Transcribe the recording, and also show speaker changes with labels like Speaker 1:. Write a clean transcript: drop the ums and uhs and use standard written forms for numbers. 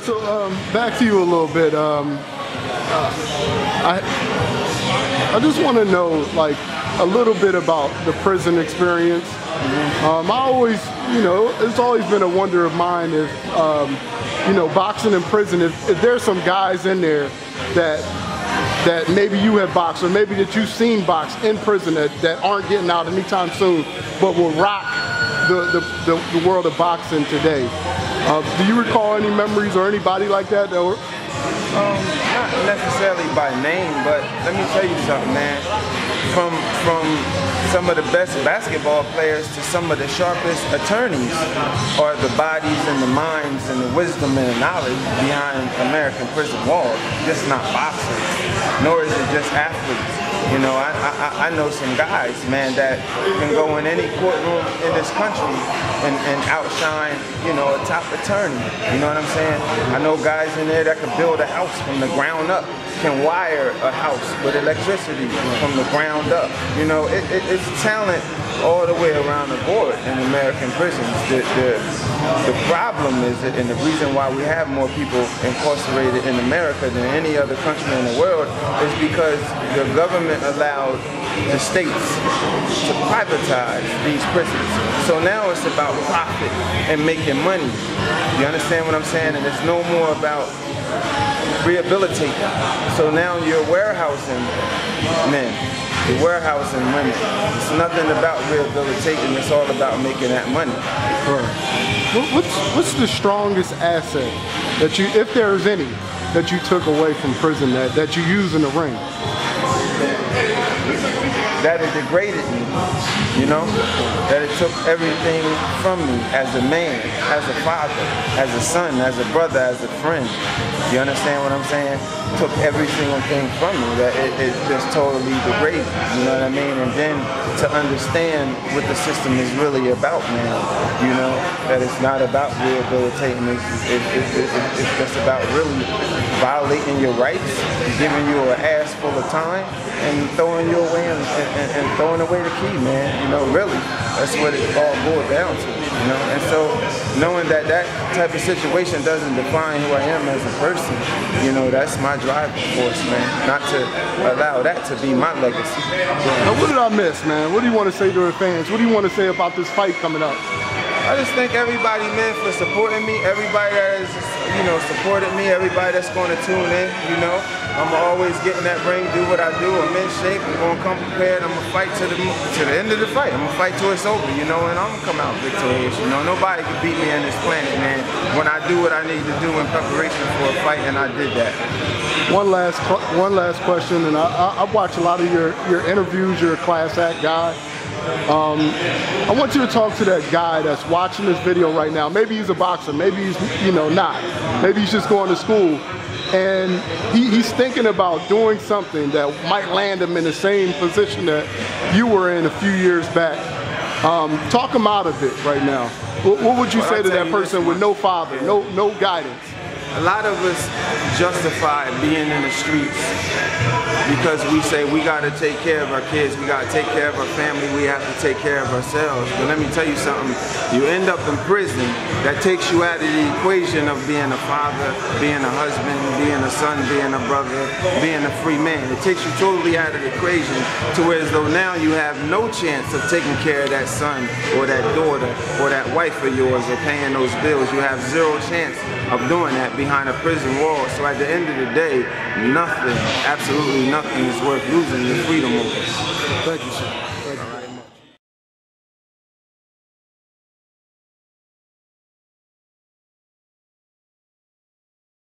Speaker 1: so back to you a little bit. I just want to know, like, a little bit about the prison experience. I always, it's always been a wonder of mine if, boxing in prison, if there's some guys in there that maybe you have boxed, or maybe that you've seen box in prison that aren't getting out anytime soon, but will rock the world of boxing today. Do you recall any memories or anybody like that?
Speaker 2: Not necessarily by name, but let me tell you something, man. From some of the best basketball players to some of the sharpest attorneys are the bodies and the minds and the wisdom and the knowledge behind American prison walls. Just not boxers, nor is it just athletes. I know some guys, man, that can go in any courtroom in this country and outshine, a top attorney. You know what I'm saying? I know guys in there that can build a house from the ground up, can wire a house with electricity from the ground up. It's talent all the way around the board in American prisons. The problem is, and the reason why we have more people incarcerated in America than any other country in the world, is because the government allowed the states to privatize these prisons. So now it's about profit and making money. You understand what I'm saying? And it's no more about rehabilitating. So now you're warehousing men. The warehousing women. It's nothing about rehabilitating, it's all about making that money.
Speaker 1: Right. What's the strongest asset that you, if there's any, that you took away from prison that you use in the ring?
Speaker 2: That it degraded me, that it took everything from me as a man, as a father, as a son, as a brother, as a friend. You understand what I'm saying? Took every single thing from me, that it just totally degraded, you know what I mean? And then to understand what the system is really about now, that it's not about rehabilitating, it's just about really violating your rights, giving you an ass full of time, and throwing you away and throwing away the key, man. Really, that's what it all boils down to, And so knowing that type of situation doesn't define who I am as a person, that's my driving force, man. Not to allow that to be my legacy.
Speaker 1: Now, what did I miss, man? What do you want to say to the fans? What do you want to say about this fight coming up?
Speaker 2: I just thank everybody, man, for supporting me. Everybody that has, supported me. Everybody that's going to tune in, I'm always getting that ring, do what I do. I'm in shape. I'm going to come prepared. I'm going to fight to the end of the fight. I'm going to fight till it's over, and I'm going to come out victorious. Nobody can beat me on this planet, man. When I do what I need to do in preparation for a fight, and I did that.
Speaker 1: One last question, and I watch a lot of your interviews. You're a class act guy. I want you to talk to that guy that's watching this video right now. Maybe he's a boxer, maybe he's not. Maybe he's just going to school, and he's thinking about doing something that might land him in the same position that you were in a few years back. Talk him out of it right now. What would you say to that person with no father, no guidance?
Speaker 2: A lot of us justify being in the streets because we say we got to take care of our kids, we got to take care of our family, we have to take care of ourselves. But let me tell you something, you end up in prison, that takes you out of the equation of being a father, being a husband, being a son, being a brother, being a free man. It takes you totally out of the equation to where as though now you have no chance of taking care of that son or that daughter or that wife of yours or paying those bills. You have zero chance of doing that behind a prison wall. So at the end of the day, nothing, absolutely nothing is worth losing your freedom over.
Speaker 1: Thank you, sir.